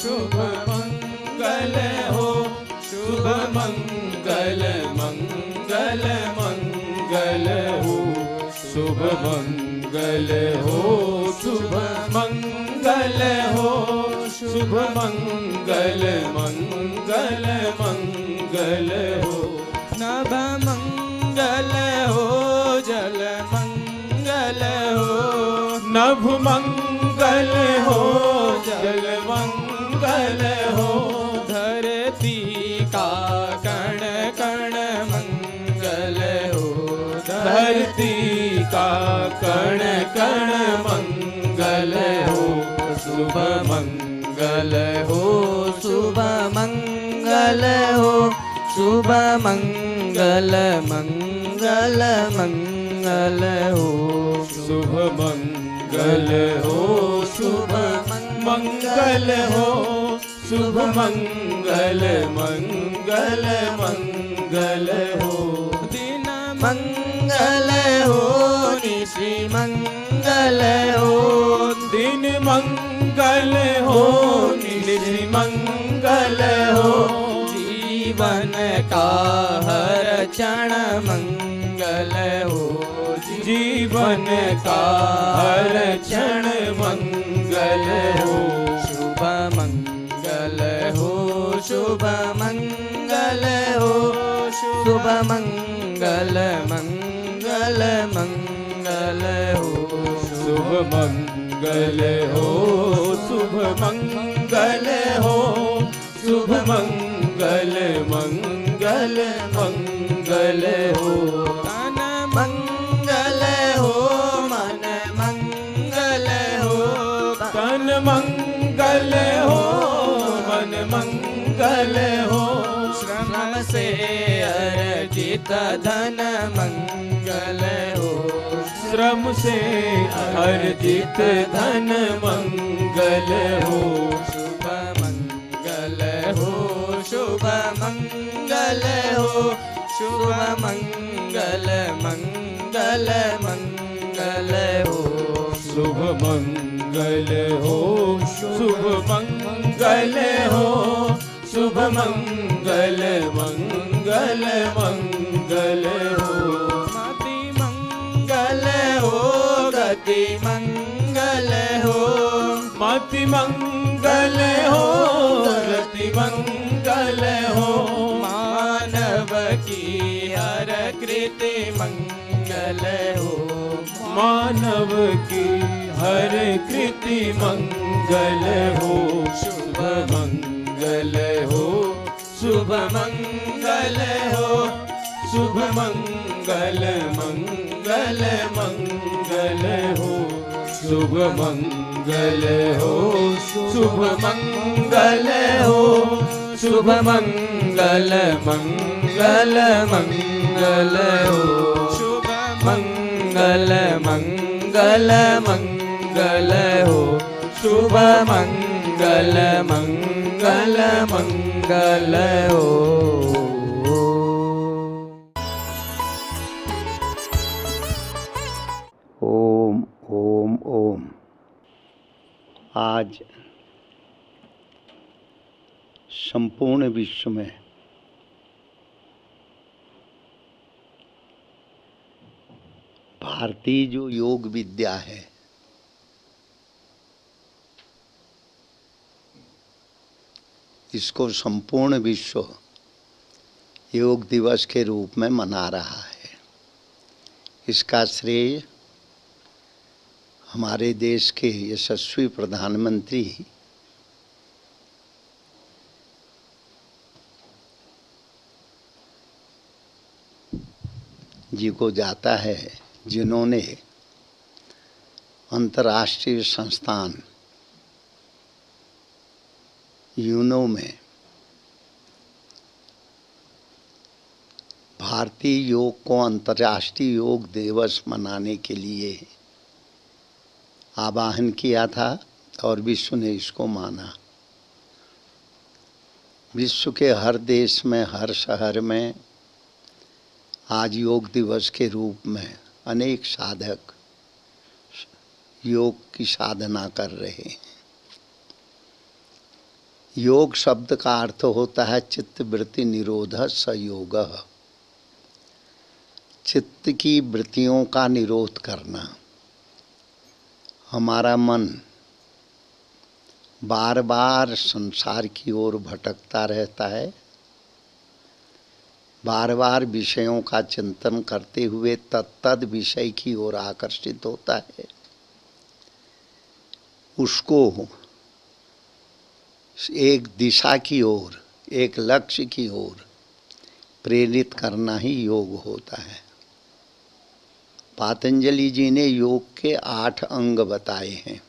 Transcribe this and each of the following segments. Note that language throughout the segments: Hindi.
शुभ मंगल हो, शुभ मंगल मंगल मंगल हो, शुभ मंगल हो, शुभ मंगल हो, शुभ मंगल मंगल मंगल हो, नभ मंगल हो, जल मंगल हो, नभ मंगल हो, जल मंगल हो, धरती का कण कण मंगल हो, धरती का कण कण मंगल हो, शुभ मंगल हो, शुभ मंगल हो, शुभ मंगल मंगल मंगल हो, शुभ मंगल हो, शुभ मंगल हो, शुभ मंगल मंगल मंगल हो, दिन मंगल हो, निशि मंगल हो, दिन मंगल हो, निशि मंगल हो, जीवन का हर क्षण मंगल हो, जीवन का हर क्षण मंगल हो, शुभ मंगल हो, शुभ मंगल हो, शुभ मंगल मंगल मंगल हो, शुभ मंगल हो, शुभ मंगल हो, शुभ मंगल मंगल मंगल हो, तन मंगल हो, मन मंगल हो, तन मंगल हो, मन मंगल हो, श्रम से अर्जित धन मंगल हो, श्रम से अर्जित धन मंगल हो, शुभ मंगल हो, शुभ मंगल हो, शुभ मंगल मंगल मंगल हो, शुभ मंगल हो, शुभ मंगल हो, शुभ मंगल मंगल मंगल हो, मति मंगल हो, गति मंगल हो, मति मंगल हो, गति मंगल हो, मानव की हर कृति मंगल हो, मानव की हर कृति मंगल हो, शुभ मंगल हो, शुभ मंगल हो, शुभ मंगल मंगल मंगल हो, शुभ मंगल हो, शुभ मंगल हो, शुभ मंगल मंगल मंगल हो, शुभ मंगल मंगल मंगल हो, शुभ मंगल मंगल मंगल हो। ओम ओम ओम। आज संपूर्ण विश्व में भारतीय जो योग विद्या है, इसको संपूर्ण विश्व योग दिवस के रूप में मना रहा है। इसका श्रेय हमारे देश के यशस्वी प्रधानमंत्री जी को जाता है, जिन्होंने अंतर्राष्ट्रीय संस्थान यूनो में भारतीय योग को अंतर्राष्ट्रीय योग दिवस मनाने के लिए आह्वान किया था और विश्व ने इसको माना। विश्व के हर देश में, हर शहर में आज योग दिवस के रूप में अनेक साधक योग की साधना कर रहे हैं। योग शब्द का अर्थ होता है चित्त वृत्ति निरोध संयोग। चित्त की वृत्तियों का निरोध करना। हमारा मन बार बार संसार की ओर भटकता रहता है, बार बार विषयों का चिंतन करते हुए तत्तद विषय की ओर आकर्षित होता है। उसको एक दिशा की ओर, एक लक्ष्य की ओर प्रेरित करना ही योग होता है। पातंजलि जी ने योग के 8 अंग बताए हैं।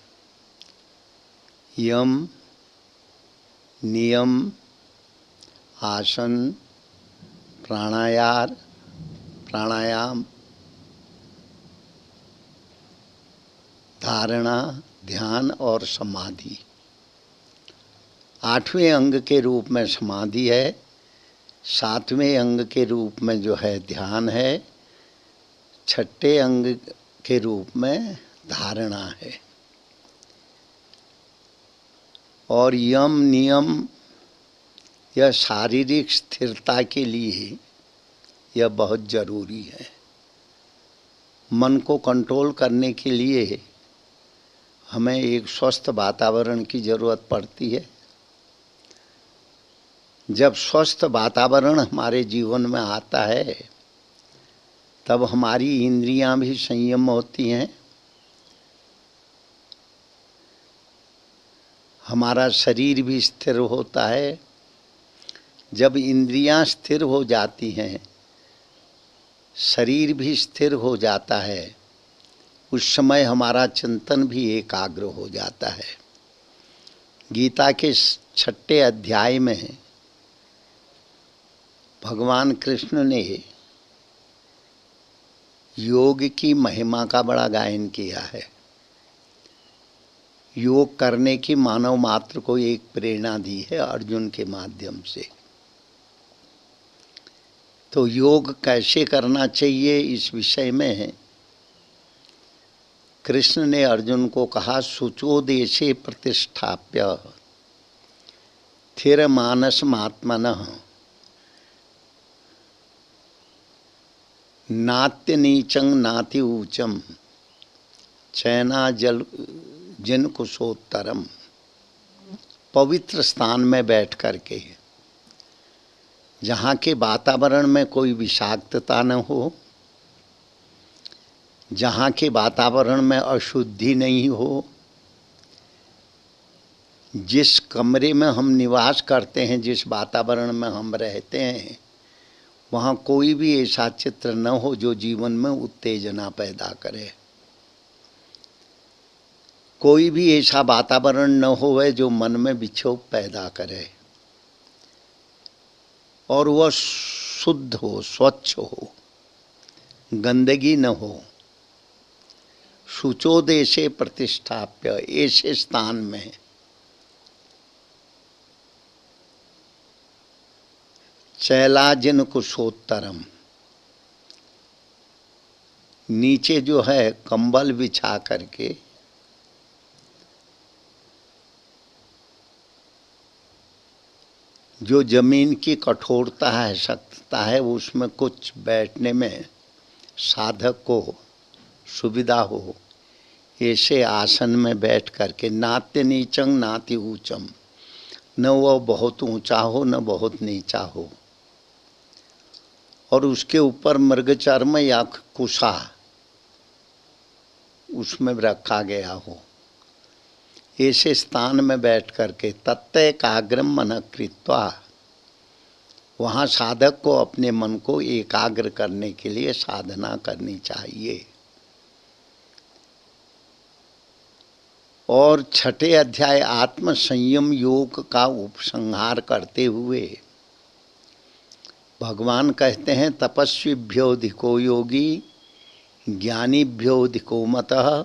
यम, नियम, आसन, प्राणायाम, धारणा, ध्यान और समाधि। 8वें अंग के रूप में समाधि है, 7वें अंग के रूप में जो है ध्यान है, 6ठे अंग के रूप में धारणा है। और यम नियम यह शारीरिक स्थिरता के लिए यह बहुत जरूरी है। मन को कंट्रोल करने के लिए हमें एक स्वस्थ वातावरण की ज़रूरत पड़ती है। जब स्वस्थ वातावरण हमारे जीवन में आता है तब हमारी इंद्रियां भी संयम होती हैं, हमारा शरीर भी स्थिर होता है। जब इंद्रियां स्थिर हो जाती हैं, शरीर भी स्थिर हो जाता है, उस समय हमारा चिंतन भी एकाग्र हो जाता है। गीता के 6ठे अध्याय में भगवान कृष्ण ने योग की महिमा का बड़ा गायन किया है। योग करने की मानव मात्र को एक प्रेरणा दी है अर्जुन के माध्यम से। तो योग कैसे करना चाहिए इस विषय में कृष्ण ने अर्जुन को कहा, शुचो देशे प्रतिष्ठाप्य थिर मानसमात्मनः नात्य नीचं नाति ऊचम चैना जल जिन कुशोत्तरम। पवित्र स्थान में बैठ करके, जहाँ के वातावरण में कोई विषाक्तता न हो, जहाँ के वातावरण में अशुद्धि नहीं हो, जिस कमरे में हम निवास करते हैं, जिस वातावरण में हम रहते हैं, वहाँ कोई भी ऐसा चित्र न हो जो जीवन में उत्तेजना पैदा करे। कोई भी ऐसा वातावरण न होवे जो मन में विक्षोभ पैदा करे, और वह शुद्ध हो, स्वच्छ हो, गंदगी न हो। शुचो देशे प्रतिष्ठाप्य, ऐसे स्थान में चैलाजिन कुशोत्तरम, नीचे जो है कंबल बिछा करके जो जमीन की कठोरता है, सख्तता है, उसमें कुछ बैठने में साधक को सुविधा हो, ऐसे आसन में बैठ करके नात्य नीचं नाति ऊचम, न वह बहुत ऊंचा हो न बहुत नीचा हो, और उसके ऊपर मृगचर्म या कुशा उसमें रखा गया हो। ऐसे स्थान में बैठ करके तत्एकाग्रम मनः कृत्वा, वहाँ साधक को अपने मन को एकाग्र करने के लिए साधना करनी चाहिए। और 6ठे अध्याय आत्म संयम योग का उपसंहार करते हुए भगवान कहते हैं, तपस्विभ्योऽधिको योगी ज्ञानीभ्योऽधिको मतः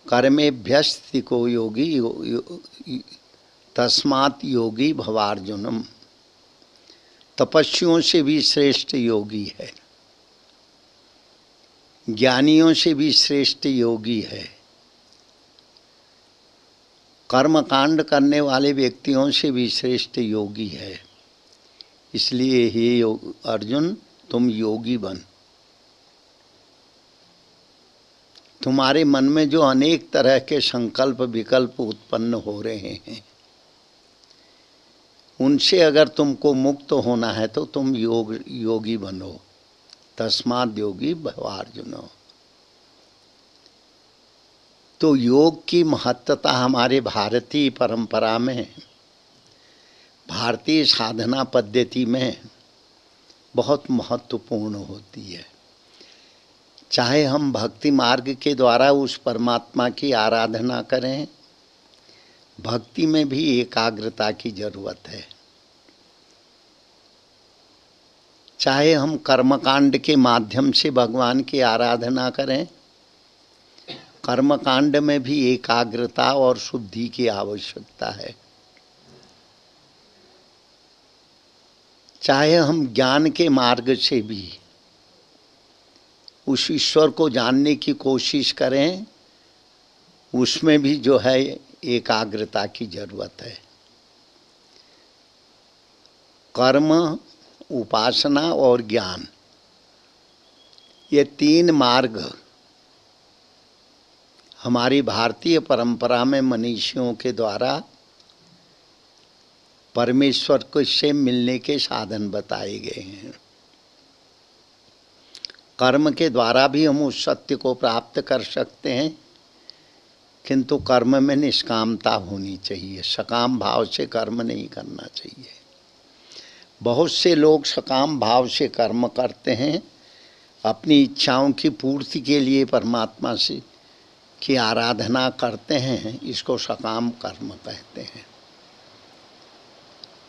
कर्मेभ्यस्थिको योगी तस्मात् योगी भवार्जुनम। तपस्वियों से भी श्रेष्ठ योगी है, ज्ञानियों से भी श्रेष्ठ योगी है, कर्मकांड करने वाले व्यक्तियों से भी श्रेष्ठ योगी है। इसलिए हे अर्जुन, तुम योगी बन। तुम्हारे मन में जो अनेक तरह के संकल्प विकल्प उत्पन्न हो रहे हैं, उनसे अगर तुमको मुक्त होना है तो तुम योगी बनो। तस्माद् योगी भव अर्जुन। तो योग की महत्ता हमारे भारतीय परंपरा में, भारतीय साधना पद्धति में बहुत महत्वपूर्ण होती है। चाहे हम भक्ति मार्ग के द्वारा उस परमात्मा की आराधना करें, भक्ति में भी एकाग्रता की जरूरत है। चाहे हम कर्मकांड के माध्यम से भगवान की आराधना करें, कर्मकांड में भी एकाग्रता और शुद्धि की आवश्यकता है। चाहे हम ज्ञान के मार्ग से भी उस ईश्वर को जानने की कोशिश करें, उसमें भी जो है एकाग्रता की जरूरत है। कर्म, उपासना और ज्ञान, ये तीन मार्ग हमारी भारतीय परंपरा में मनीषियों के द्वारा परमेश्वर को से मिलने के साधन बताए गए हैं। कर्म के द्वारा भी हम उस सत्य को प्राप्त कर सकते हैं, किंतु कर्म में निष्कामता होनी चाहिए। सकाम भाव से कर्म नहीं करना चाहिए। बहुत से लोग सकाम भाव से कर्म करते हैं, अपनी इच्छाओं की पूर्ति के लिए परमात्मा से की आराधना करते हैं। इसको सकाम कर्म कहते हैं।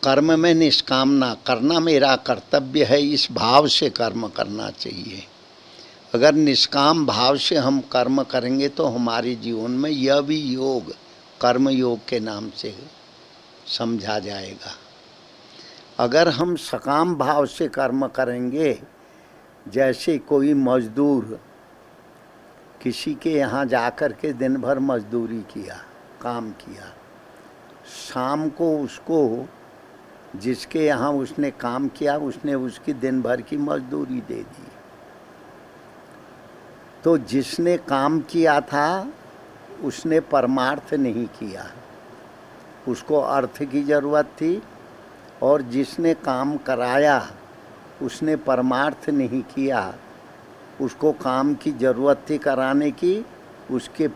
कर्म में निष्कामना करना मेरा कर्तव्य है, इस भाव से कर्म करना चाहिए। अगर निष्काम भाव से हम कर्म करेंगे तो हमारे जीवन में यह भी योग कर्म योग के नाम से समझा जाएगा। अगर हम सकाम भाव से कर्म करेंगे, जैसे कोई मजदूर किसी के यहाँ जाकर के दिन भर मजदूरी किया, काम किया, शाम को उसको जिसके यहाँ उसने काम किया उसने उसकी दिन भर की मजदूरी दे दी। तो जिसने काम किया था उसने परमार्थ नहीं किया, उसको अर्थ की जरूरत थी। और जिसने काम कराया उसने परमार्थ नहीं किया, उसको काम की जरूरत थी कराने की, उसके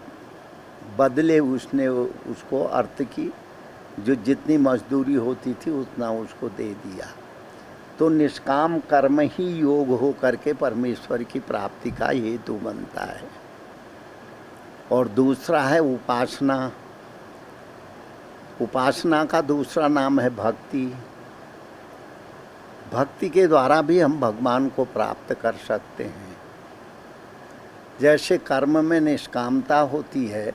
बदले उसने उसको अर्थ की जो जितनी मजदूरी होती थी उतना उसको दे दिया। तो निष्काम कर्म ही योग हो करके परमेश्वर की प्राप्ति का हेतु बनता है। और दूसरा है उपासना। उपासना का दूसरा नाम है भक्ति। भक्ति के द्वारा भी हम भगवान को प्राप्त कर सकते हैं। जैसे कर्म में निष्कामता होती है,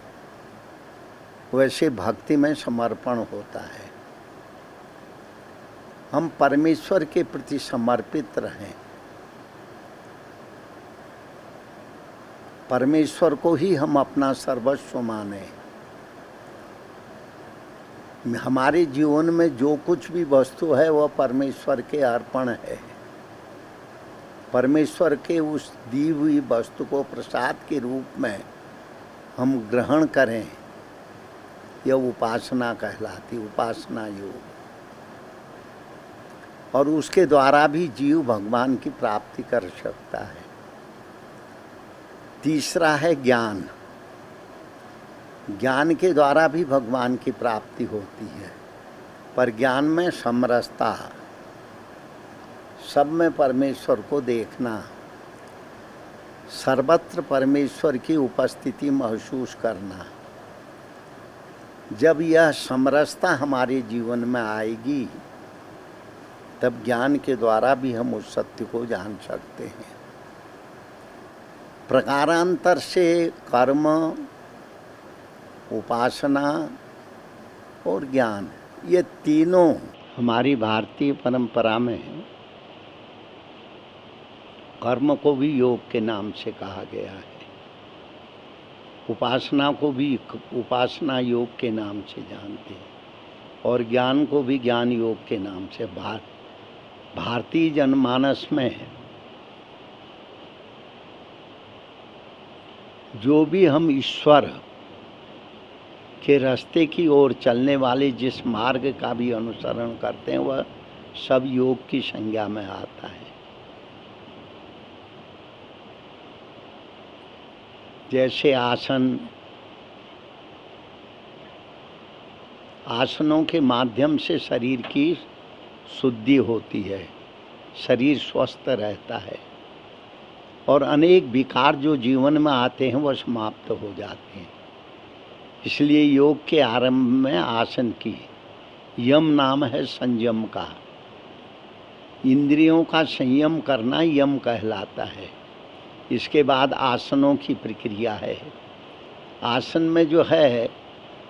वैसे भक्ति में समर्पण होता है। हम परमेश्वर के प्रति समर्पित रहें, परमेश्वर को ही हम अपना सर्वस्व माने। हमारे जीवन में जो कुछ भी वस्तु है वह परमेश्वर के अर्पण है। परमेश्वर के उस दी हुई वस्तु को प्रसाद के रूप में हम ग्रहण करें, यह उपासना कहलाती, उपासना योग। और उसके द्वारा भी जीव भगवान की प्राप्ति कर सकता है। तीसरा है ज्ञान। ज्ञान के द्वारा भी भगवान की प्राप्ति होती है, पर ज्ञान में समरसता, सब में परमेश्वर को देखना, सर्वत्र परमेश्वर की उपस्थिति महसूस करना। जब यह समरसता हमारे जीवन में आएगी, तब ज्ञान के द्वारा भी हम उस सत्य को जान सकते हैं। प्रकारांतर से कर्म, उपासना और ज्ञान, ये तीनों हमारी भारतीय परंपरा में कर्म को भी योग के नाम से कहा गया है। उपासना को भी उपासना योग के नाम से जानते हैं और ज्ञान को भी ज्ञान योग के नाम से। भारतीय जनमानस में जो भी हम ईश्वर के रास्ते की ओर चलने वाले जिस मार्ग का भी अनुसरण करते हैं वह सब योग की संज्ञा में आता है। जैसे आसनों के माध्यम से शरीर की शुद्धि होती है, शरीर स्वस्थ रहता है और अनेक विकार जो जीवन में आते हैं वह समाप्त हो जाते हैं। इसलिए योग के आरंभ में आसन की यम नाम है संयम का। इंद्रियों का संयम करना यम कहलाता है। इसके बाद आसनों की प्रक्रिया है। आसन में जो है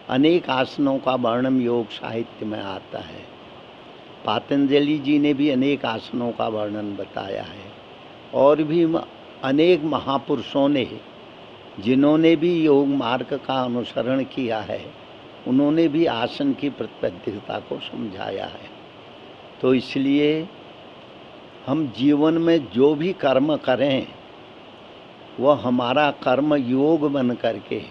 अनेक आसनों का वर्णन योग साहित्य में आता है। पातंजलि जी ने भी अनेक आसनों का वर्णन बताया है और भी अनेक महापुरुषों ने जिन्होंने भी योग मार्ग का अनुसरण किया है उन्होंने भी आसन की प्रतिबद्धता को समझाया है। तो इसलिए हम जीवन में जो भी कर्म करें वह हमारा कर्म योग बन करके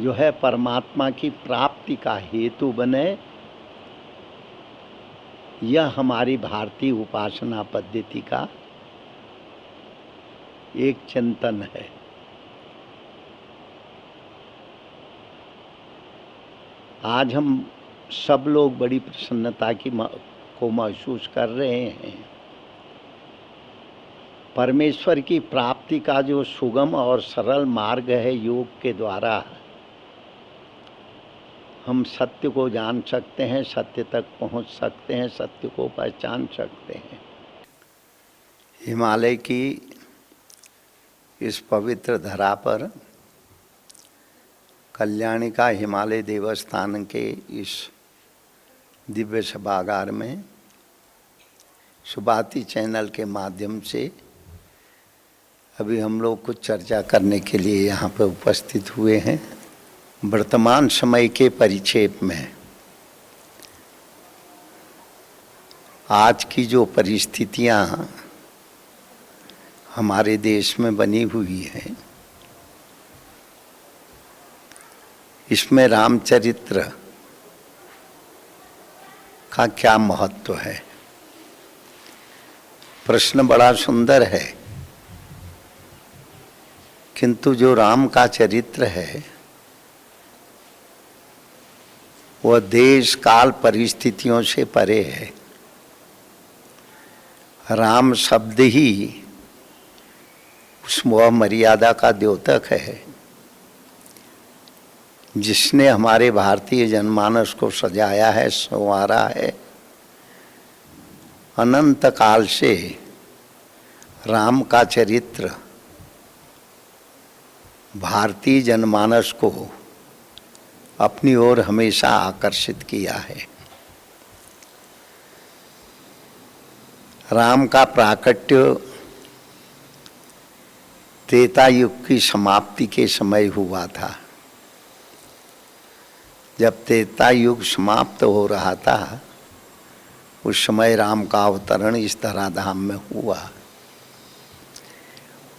जो है परमात्मा की प्राप्ति का हेतु बने। यह हमारी भारतीय उपासना पद्धति का एक चिंतन है। आज हम सब लोग बड़ी प्रसन्नता को महसूस कर रहे हैं। परमेश्वर की प्राप्ति का जो सुगम और सरल मार्ग है योग के द्वारा हम सत्य को जान सकते हैं, सत्य तक पहुंच सकते हैं, सत्य को पहचान सकते हैं। हिमालय की इस पवित्र धरा पर कल्याणिका हिमालय देवस्थान के इस दिव्य सभागार में सुभाति चैनल के माध्यम से अभी हम लोग कुछ चर्चा करने के लिए यहाँ पर उपस्थित हुए हैं। वर्तमान समय के परिक्षेप में आज की जो परिस्थितियाँ हमारे देश में बनी हुई हैं इसमें रामचरित्र का क्या महत्व है। प्रश्न बड़ा सुंदर है, किंतु जो राम का चरित्र है वह देश काल परिस्थितियों से परे है। राम शब्द ही उस वह मर्यादा का द्योतक है जिसने हमारे भारतीय जनमानस को सजाया है, संवारा है। अनंत काल से राम का चरित्र भारतीय जनमानस को अपनी ओर हमेशा आकर्षित किया है। राम का प्राकट्य त्रेता युग की समाप्ति के समय हुआ था। जब त्रेता युग समाप्त हो रहा था उस समय राम का अवतरण इस धराधाम में हुआ।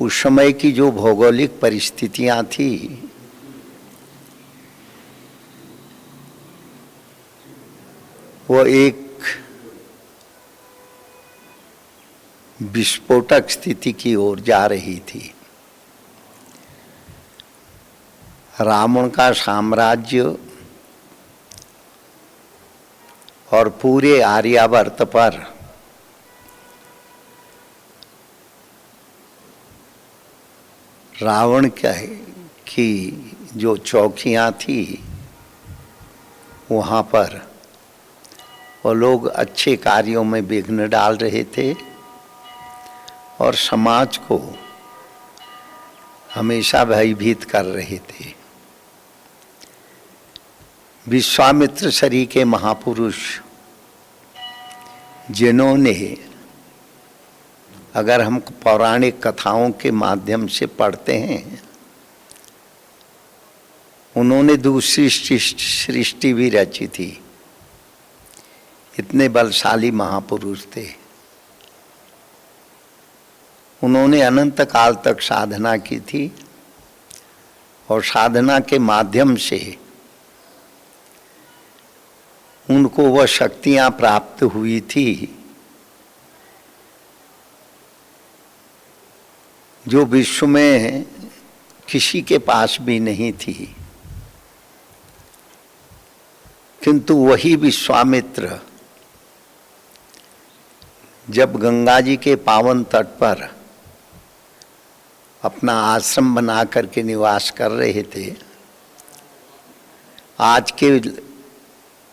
उस समय की जो भौगोलिक परिस्थितियां थी वो एक विस्फोटक स्थिति की ओर जा रही थी। रावण का साम्राज्य और पूरे आर्यावर्त पर रावण की जो चौकियां थी वहाँ पर वो लोग अच्छे कार्यों में विघ्न डाल रहे थे और समाज को हमेशा भयभीत कर रहे थे। विश्वामित्र श्री के महापुरुष जिन्होंने, अगर हम पौराणिक कथाओं के माध्यम से पढ़ते हैं उन्होंने दूसरी सृष्टि भी रची थी। इतने बलशाली महापुरुष थे। उन्होंने अनंत काल तक साधना की थी और साधना के माध्यम से उनको वह शक्तियां प्राप्त हुई थी जो विश्व में किसी के पास भी नहीं थी। किंतु वही विश्वामित्र जब गंगा जी के पावन तट पर अपना आश्रम बना करके निवास कर रहे थे,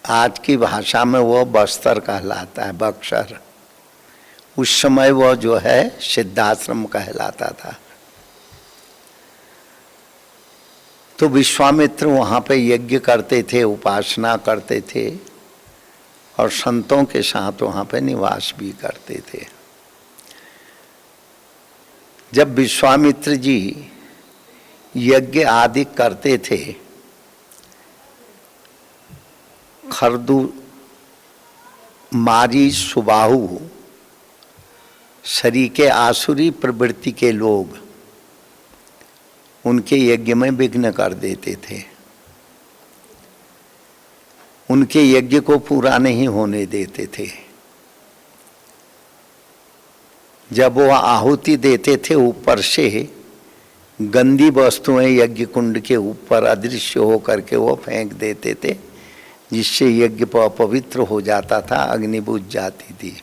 आज की भाषा में वह बस्तर कहलाता है, बक्सर। उस समय वह जो है सिद्धाश्रम कहलाता था। तो विश्वामित्र वहाँ पे यज्ञ करते थे, उपासना करते थे और संतों के साथ वहाँ पे निवास भी करते थे। जब विश्वामित्र जी यज्ञ आदि करते थे, खरदू, मारी, सुबाहु शरीके आसुरी प्रवृत्ति के लोग उनके यज्ञ में विघ्न कर देते थे, उनके यज्ञ को पूरा नहीं होने देते थे। जब वो आहुति देते थे, ऊपर से गंदी वस्तुएं यज्ञ कुंड के ऊपर अदृश्य होकर के वो फेंक देते थे, जिससे यज्ञ अपवित्र हो जाता था, अग्नि बुझ जाती थी।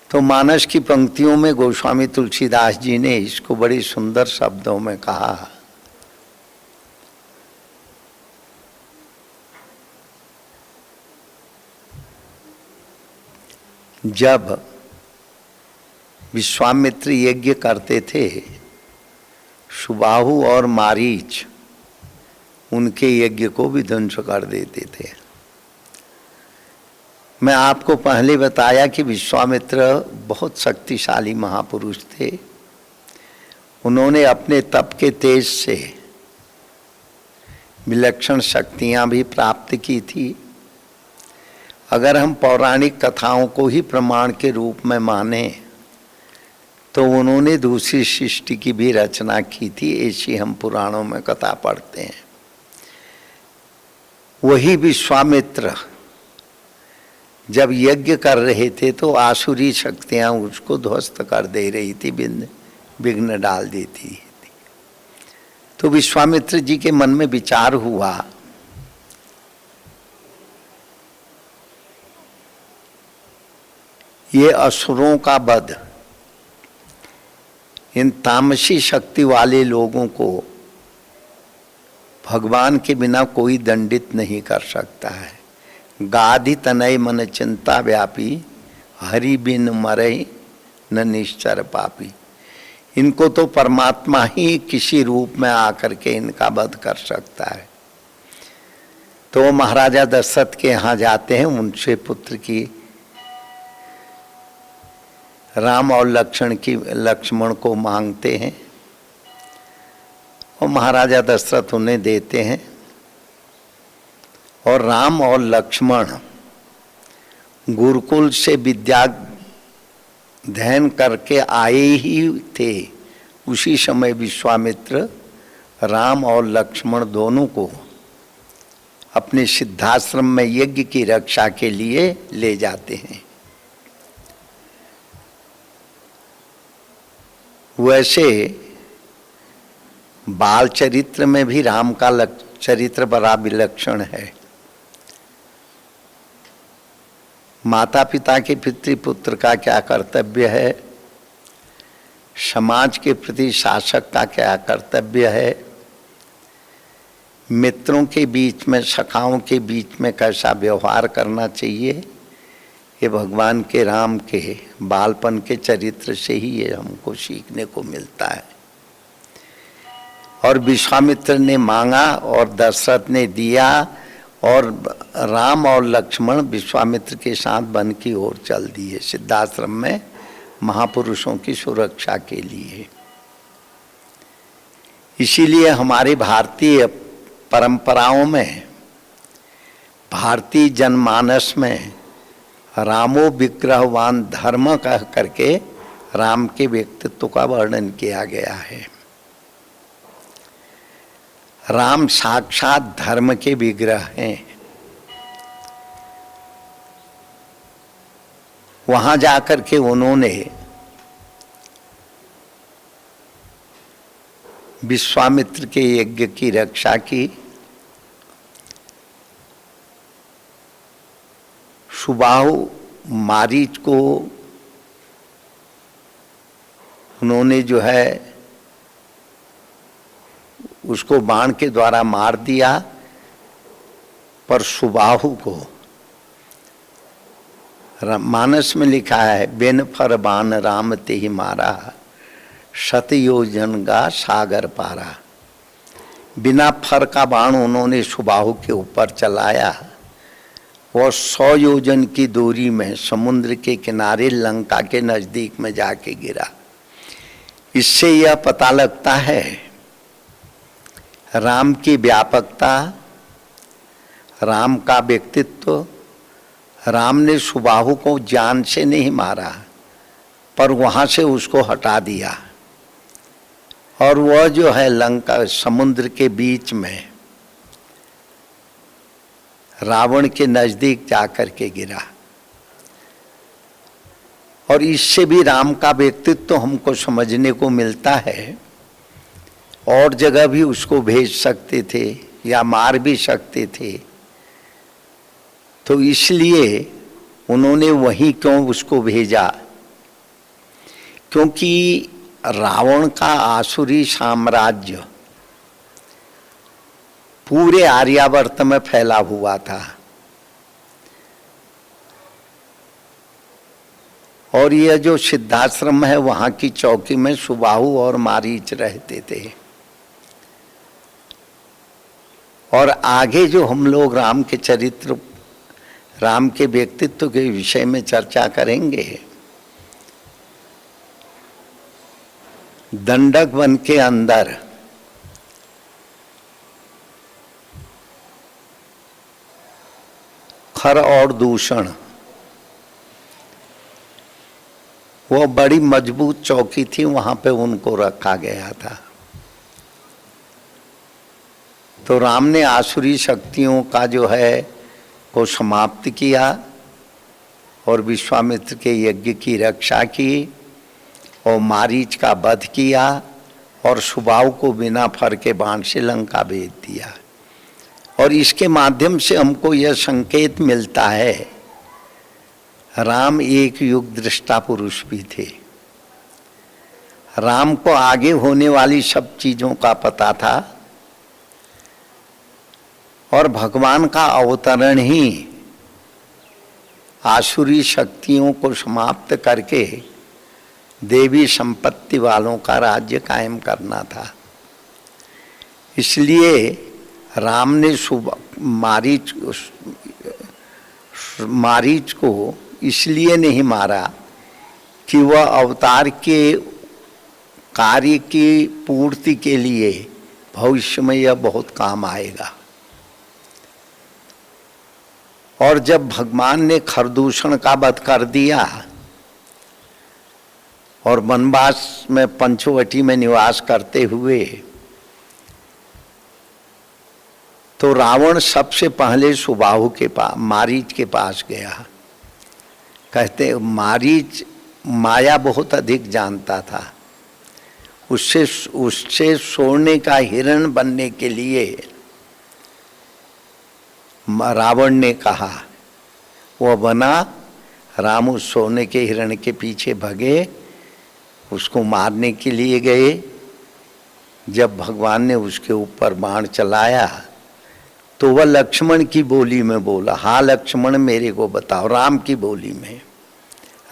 तो मानस की पंक्तियों में गोस्वामी तुलसीदास जी ने इसको बड़ी सुंदर शब्दों में कहा। जब विश्वामित्र यज्ञ करते थे, सुबाहु और मारीच उनके यज्ञ को भी ध्वंस कर देते थे। मैं आपको पहले बताया कि विश्वामित्र बहुत शक्तिशाली महापुरुष थे। उन्होंने अपने तप के तेज से विलक्षण शक्तियां भी प्राप्त की थी। अगर हम पौराणिक कथाओं को ही प्रमाण के रूप में माने तो उन्होंने दूसरी सृष्टि की भी रचना की थी, ऐसी हम पुराणों में कथा पढ़ते हैं। वही विश्वामित्र जब यज्ञ कर रहे थे तो आसुरी शक्तियां उसको ध्वस्त कर दे रही थी, विघ्न डाल देती थी। तो विश्वामित्र जी के मन में विचार हुआ, ये असुरों का वध इन तामसी शक्ति वाले लोगों को भगवान के बिना कोई दंडित नहीं कर सकता है। गाधि तनय मन चिंता व्यापी, हरि बिन मरहि न निश्चर पापी। इनको तो परमात्मा ही किसी रूप में आकर के इनका वध कर सकता है। तो महाराजा दशरथ के यहाँ जाते हैं, उनसे पुत्र की राम और लक्ष्मण को मांगते हैं और महाराजा दशरथ उन्हें देते हैं। और राम और लक्ष्मण गुरुकुल से विद्या अध्ययन करके आए ही थे। उसी समय विश्वामित्र राम और लक्ष्मण दोनों को अपने सिद्धाश्रम में यज्ञ की रक्षा के लिए ले जाते हैं। वैसे बाल चरित्र में भी राम का चरित्र बड़ा विलक्षण है। माता पिता के पितृपुत्र का क्या कर्तव्य है, समाज के प्रति शासक का क्या कर्तव्य है, मित्रों के बीच में, सखाओं के बीच में कैसा व्यवहार करना चाहिए, ये भगवान के राम के बालपन के चरित्र से ही ये हमको सीखने को मिलता है। और विश्वामित्र ने मांगा और दशरथ ने दिया और राम और लक्ष्मण विश्वामित्र के साथ वन की ओर चल दिए सिद्धाश्रम में महापुरुषों की सुरक्षा के लिए। इसीलिए हमारे भारतीय परंपराओं में, भारतीय जनमानस में रामो विग्रहवान धर्म कह करके राम के व्यक्तित्व का वर्णन किया गया है। राम साक्षात धर्म के विग्रह हैं। वहां जाकर के उन्होंने विश्वामित्र के यज्ञ की रक्षा की, सुबाहु मारीच को उन्होंने जो है उसको बाण के द्वारा मार दिया, पर सुबाहु को मानस में लिखा है, बिन फर बाण राम ते ही मारा, शत योजन गा सागर पारा। बिना फर का बाण उन्होंने सुबाहु के ऊपर चलाया और 100 योजन की दूरी में समुद्र के किनारे लंका के नजदीक में जाके गिरा। इससे यह पता लगता है राम की व्यापकता, राम का व्यक्तित्व। राम ने सुबाहु को जान से नहीं मारा, पर वहां से उसको हटा दिया और वह जो है लंका समुद्र के बीच में रावण के नजदीक जाकर के गिरा। और इससे भी राम का व्यक्तित्व हमको समझने को मिलता है। और जगह भी उसको भेज सकते थे या मार भी सकते थे, तो इसलिए उन्होंने वहीं क्यों उसको भेजा? क्योंकि रावण का आसुरी साम्राज्य पूरे आर्यावर्त में फैला हुआ था और यह जो सिद्धाश्रम है वहां की चौकी में सुबाहु और मारीच रहते थे। और आगे जो हम लोग राम के चरित्र, राम के व्यक्तित्व के विषय में चर्चा करेंगे, दंडक वन के अंदर खर और दूषण, वो बड़ी मजबूत चौकी थी, वहां पे उनको रखा गया था। तो राम ने आसुरी शक्तियों का जो है को समाप्त किया और विश्वामित्र के यज्ञ की रक्षा की और मारीच का वध किया और सुबाहु को बिना फर के बाण से लंका भेज दिया। और इसके माध्यम से हमको यह संकेत मिलता है राम एक युग दृष्टा पुरुष भी थे। राम को आगे होने वाली सब चीजों का पता था और भगवान का अवतरण ही आसुरी शक्तियों को समाप्त करके देवी संपत्ति वालों का राज्य कायम करना था। इसलिए राम ने मारीच को इसलिए नहीं मारा कि वह अवतार के कार्य की पूर्ति के लिए भविष्य में यह बहुत काम आएगा। और जब भगवान ने खरदूषण का वध कर दिया और वनवास में पंचवटी में निवास करते हुए, तो रावण सबसे पहले सुबाहु के पास, मारीच के पास गया। कहते मारीच माया बहुत अधिक जानता था। उससे सोने का हिरण बनने के लिए रावण ने कहा, वह बना। राम उस सोने के हिरण के पीछे भगे, उसको मारने के लिए गए। जब भगवान ने उसके ऊपर बाण चलाया तो वह लक्ष्मण की बोली में बोला, हाँ लक्ष्मण मेरे को बताओ, राम की बोली में,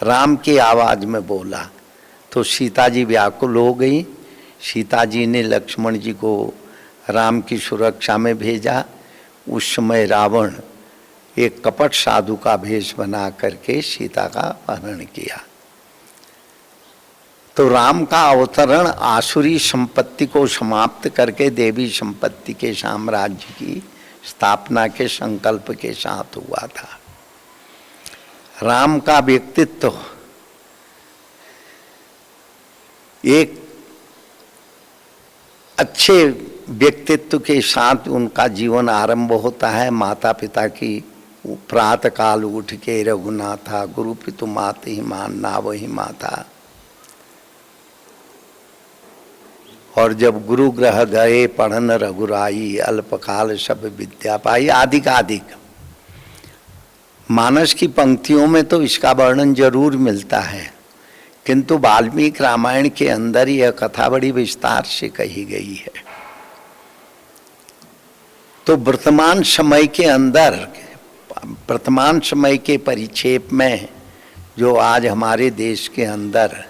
राम की आवाज में बोला। तो सीता जी व्याकुल हो गई। सीता जी ने लक्ष्मण जी को राम की सुरक्षा में भेजा। उस समय रावण एक कपट साधु का भेष बना करके सीता का अपहरण किया। तो राम का अवतरण आसुरी संपत्ति को समाप्त करके देवी संपत्ति के साम्राज्य की स्थापना के संकल्प के साथ हुआ था। राम का व्यक्तित्व एक अच्छे व्यक्तित्व के साथ उनका जीवन आरंभ होता है। माता पिता की प्रातः काल उठ के रघुनाथा गुरु पितु मात ही मानना वही माता, और जब गुरु ग्रह गए पढ़न रघुराई अल्पकाल सब विद्या पाई आदि का अधिक। मानस की पंक्तियों में तो इसका वर्णन जरूर मिलता है, किंतु वाल्मीकि रामायण के अंदर यह कथा बड़ी विस्तार से कही गई है। तो वर्तमान समय के अंदर, वर्तमान समय के परिक्षेप में जो आज हमारे देश के अंदर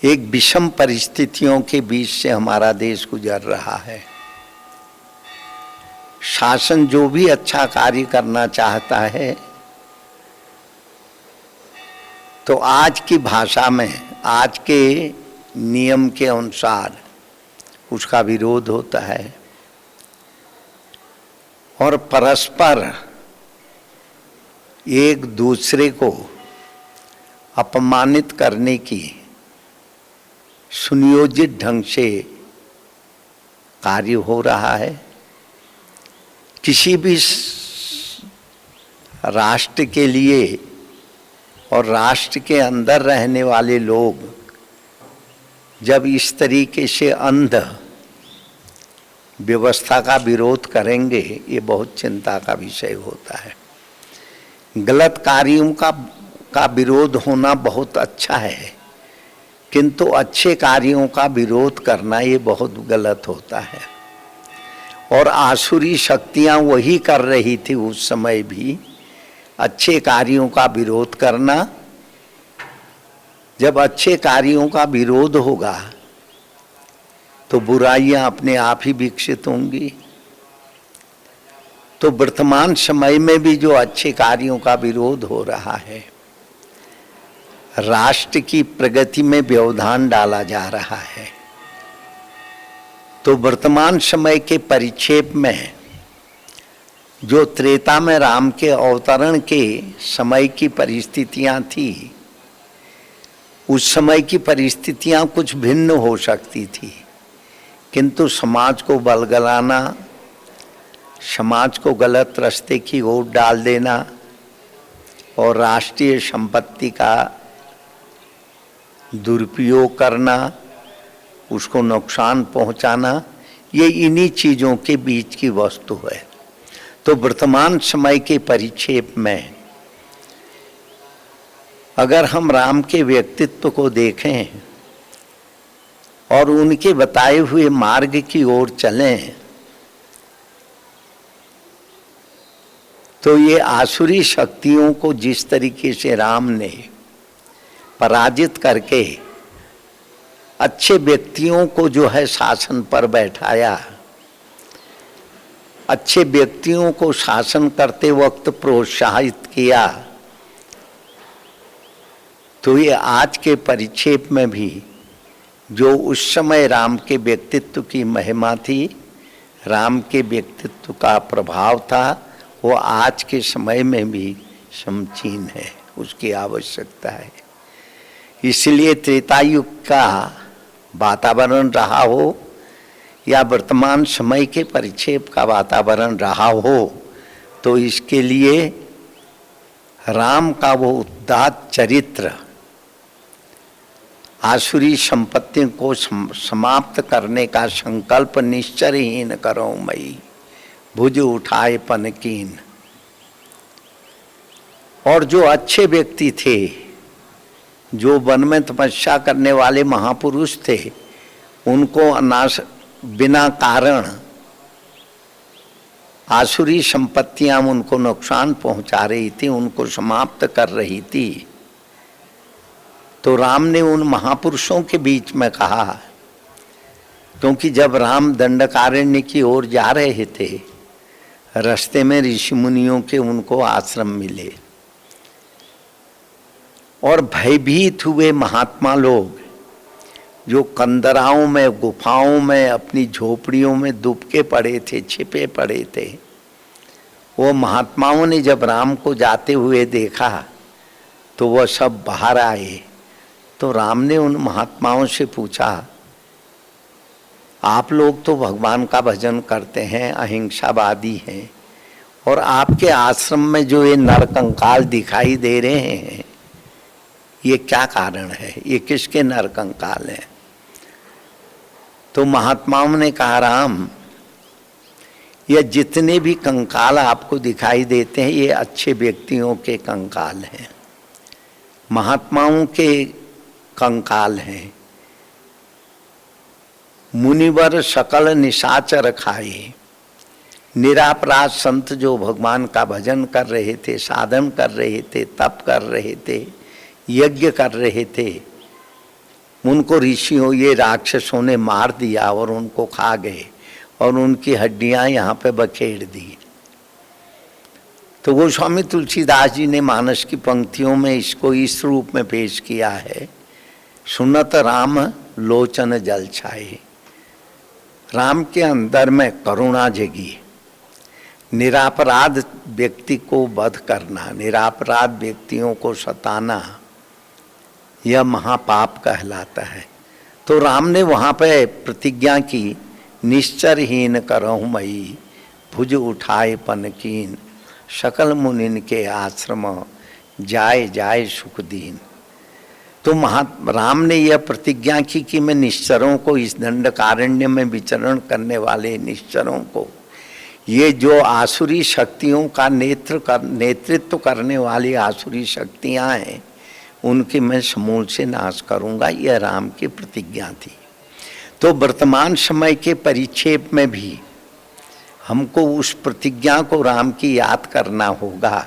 एक विषम परिस्थितियों के बीच से हमारा देश गुजर रहा है। शासन जो भी अच्छा कार्य करना चाहता है तो आज की भाषा में, आज के नियम के अनुसार उसका विरोध होता है और परस्पर एक दूसरे को अपमानित करने की सुनियोजित ढंग से कार्य हो रहा है। किसी भी राष्ट्र के लिए और राष्ट्र के अंदर रहने वाले लोग जब इस तरीके से अंध व्यवस्था का विरोध करेंगे, ये बहुत चिंता का विषय होता है। गलत कार्यों का विरोध होना बहुत अच्छा है, किंतु अच्छे कार्यों का विरोध करना ये बहुत गलत होता है। और आसुरी शक्तियां वही कर रही थी उस समय भी, अच्छे कार्यों का विरोध करना। जब अच्छे कार्यों का विरोध होगा तो बुराइयां अपने आप ही विकसित होंगी। तो वर्तमान समय में भी जो अच्छे कार्यों का विरोध हो रहा है, राष्ट्र की प्रगति में व्यवधान डाला जा रहा है। तो वर्तमान समय के परिक्षेप में जो त्रेता में राम के अवतरण के समय की परिस्थितियां थी, उस समय की परिस्थितियां कुछ भिन्न हो सकती थी, किंतु समाज को बलगलाना, समाज को गलत रास्ते की ओर डाल देना और राष्ट्रीय संपत्ति का दुरुपयोग करना, उसको नुकसान पहुंचाना, ये इन्हीं चीज़ों के बीच की वस्तु है। तो वर्तमान समय के परिक्षेप में अगर हम राम के व्यक्तित्व को देखें और उनके बताए हुए मार्ग की ओर चलें तो ये आसुरी शक्तियों को जिस तरीके से राम ने पराजित करके अच्छे व्यक्तियों को जो है शासन पर बैठाया, अच्छे व्यक्तियों को शासन करते वक्त प्रोत्साहित किया, तो ये आज के परिक्षेप में भी जो उस समय राम के व्यक्तित्व की महिमा थी, राम के व्यक्तित्व का प्रभाव था, वो आज के समय में भी समीचीन है, उसकी आवश्यकता है। इसलिए त्रेता युग का वातावरण रहा हो या वर्तमान समय के परिक्षेप का वातावरण रहा हो, तो इसके लिए राम का वो उदात्त चरित्र आसुरी संपत्ति को समाप्त करने का संकल्प निश्चरहीन करो मई, भुज उठाए पनकीन। और जो अच्छे व्यक्ति थे, जो वन में तपस्या करने वाले महापुरुष थे, उनको अनाश बिना कारण आसुरी संपत्तियां उनको नुकसान पहुंचा रही थी, उनको समाप्त कर रही थी। तो राम ने उन महापुरुषों के बीच में कहा, क्योंकि जब राम दंडकारण्य की ओर जा रहे थे, रास्ते में ऋषि मुनियों के उनको आश्रम मिले और भयभीत हुए महात्मा लोग जो कंदराओं में, गुफाओं में, अपनी झोपड़ियों में दुबके पड़े थे, छिपे पड़े थे, वो महात्माओं ने जब राम को जाते हुए देखा तो वह सब बाहर आए। तो राम ने उन महात्माओं से पूछा, आप लोग तो भगवान का भजन करते हैं, अहिंसावादी हैं, और आपके आश्रम में जो ये नरकंकाल दिखाई दे रहे हैं, ये क्या कारण है? ये किसके नरकंकाल हैं? तो महात्माओं ने कहा, राम, ये जितने भी कंकाल आपको दिखाई देते हैं ये अच्छे व्यक्तियों के कंकाल हैं, महात्माओं के कंकाल हैं। मुनिवर सकल निशाचर खाए, निरापराध संत जो भगवान का भजन कर रहे थे, साधन कर रहे थे, तप कर रहे थे, यज्ञ कर रहे थे, उनको ऋषियों, ये राक्षसों ने मार दिया और उनको खा गए और उनकी हड्डियां यहाँ पे बखेर दी। तो गोस्वामी तुलसीदास जी ने मानस की पंक्तियों में इसको इस रूप में पेश किया है, सुनत राम लोचन जल छाए। राम के अंदर में करुणा जगी, निरापराध व्यक्ति को वध करना, निरापराध व्यक्तियों को सताना, यह महापाप कहलाता है। तो राम ने वहाँ पे प्रतिज्ञा की, निश्चरहीन करहु मई, भुज उठाए पनकीन, सकल मुनिन के आश्रम, जाए जाए सुख दीन। तो राम ने यह प्रतिज्ञा की कि मैं निश्चरों को, इस दंडकारण्य में विचरण करने वाले निश्चरों को, ये जो आसुरी शक्तियों का नेतृत्व करने वाली आसुरी शक्तियां हैं, उनकी मैं समूल से नाश करूंगा। यह राम की प्रतिज्ञा थी। तो वर्तमान समय के परिक्षेप में भी हमको उस प्रतिज्ञा को राम की याद करना होगा,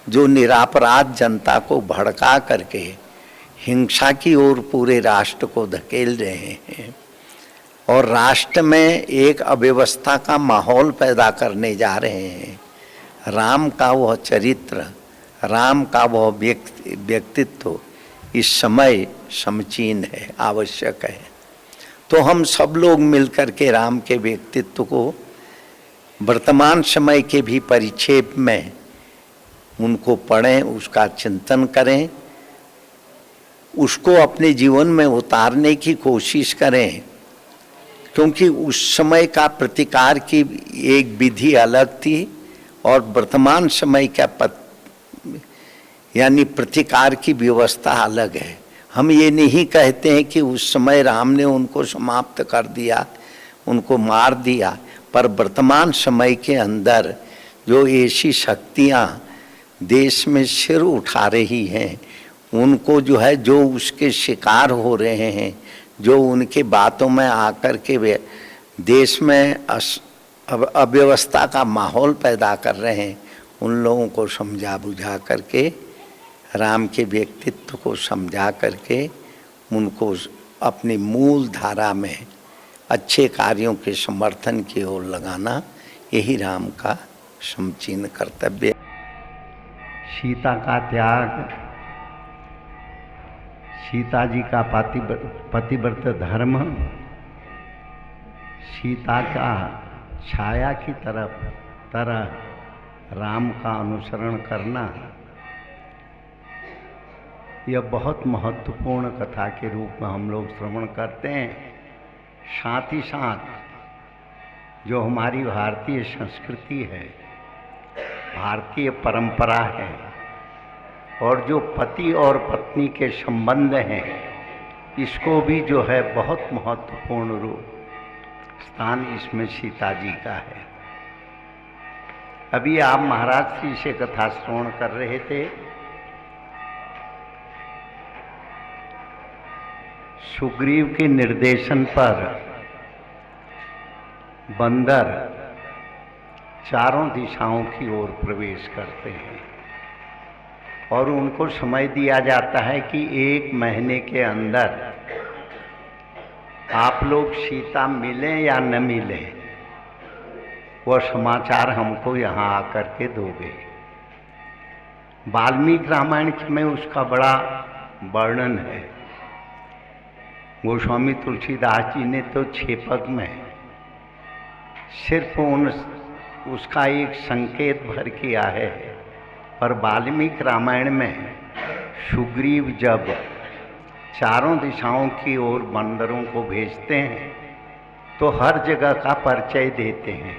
जो निरापराध जनता को भड़का करके हिंसा की ओर पूरे राष्ट्र को धकेल रहे हैं और राष्ट्र में एक अव्यवस्था का माहौल पैदा करने जा रहे हैं। राम का वह चरित्र, राम का वह व्यक्तित्व इस समय समीचीन है, आवश्यक है। तो हम सब लोग मिलकर के राम के व्यक्तित्व को वर्तमान समय के भी परिक्षेप में उनको पढ़ें, उसका चिंतन करें, उसको अपने जीवन में उतारने की कोशिश करें, क्योंकि उस समय का प्रतिकार की एक विधि अलग थी और वर्तमान समय का यानी प्रतिकार की व्यवस्था अलग है। हम ये नहीं कहते हैं कि उस समय राम ने उनको समाप्त कर दिया, उनको मार दिया, पर वर्तमान समय के अंदर जो ऐसी शक्तियाँ देश में सिर उठा रही हैं, उनको जो है, जो उसके शिकार हो रहे हैं, जो उनके बातों में आकर के वे देश में अव्यवस्था का माहौल पैदा कर रहे हैं, उन लोगों को समझा बुझा करके, राम के व्यक्तित्व को समझा करके उनको अपनी मूल धारा में अच्छे कार्यों के समर्थन की ओर लगाना, यही राम का समीचीन कर्तव्य। सीता का त्याग, सीता जी का पतिव्रत धर्म, सीता का छाया की तरह राम का अनुसरण करना, यह बहुत महत्वपूर्ण कथा के रूप में हम लोग श्रवण करते हैं। साथ ही साथ जो हमारी भारतीय संस्कृति है, भारतीय परंपरा है, और जो पति और पत्नी के संबंध हैं, इसको भी जो है बहुत महत्वपूर्ण रूप स्थान इसमें सीता जी का है। अभी आप महाराज श्री से कथा श्रवण कर रहे थे। सुग्रीव के निर्देशन पर बंदर चारों दिशाओं की ओर प्रवेश करते हैं और उनको समय दिया जाता है कि 1 महीने के अंदर आप लोग सीता मिलें या न मिलें, वह समाचार हमको यहाँ आकर के दोगे। वाल्मीकि रामायण में उसका बड़ा वर्णन है। गोस्वामी तुलसीदास जी ने तो 6 पद में सिर्फ उसका एक संकेत भर किया है। पर वाल्मीकि रामायण में सुग्रीव जब चारों दिशाओं की ओर बंदरों को भेजते हैं तो हर जगह का परिचय देते हैं,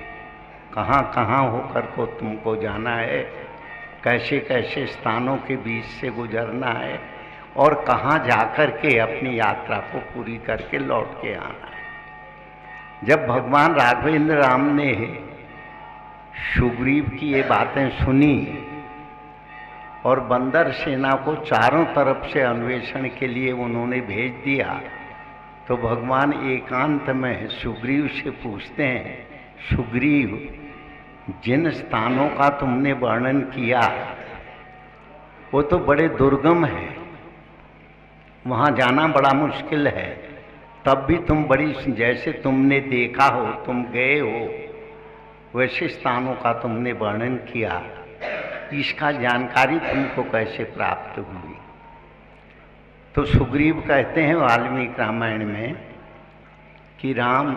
कहाँ कहाँ होकर को तुमको जाना है, कैसे कैसे स्थानों के बीच से गुजरना है और कहाँ जाकर के अपनी यात्रा को पूरी करके लौट के आना है। जब भगवान राघवेंद्र राम ने सुग्रीव की ये बातें सुनी और बंदर सेना को चारों तरफ से अन्वेषण के लिए उन्होंने भेज दिया, तो भगवान एकांत में सुग्रीव से पूछते हैं, सुग्रीव जिन स्थानों का तुमने वर्णन किया वो तो बड़े दुर्गम है, वहाँ जाना बड़ा मुश्किल है, तब भी तुम बड़ी, जैसे तुमने देखा हो, तुम गए हो, वैसे स्थानों का तुमने वर्णन किया, इसका जानकारी तुमको कैसे प्राप्त हुई? तो सुग्रीव कहते हैं वाल्मीकि रामायण में कि राम,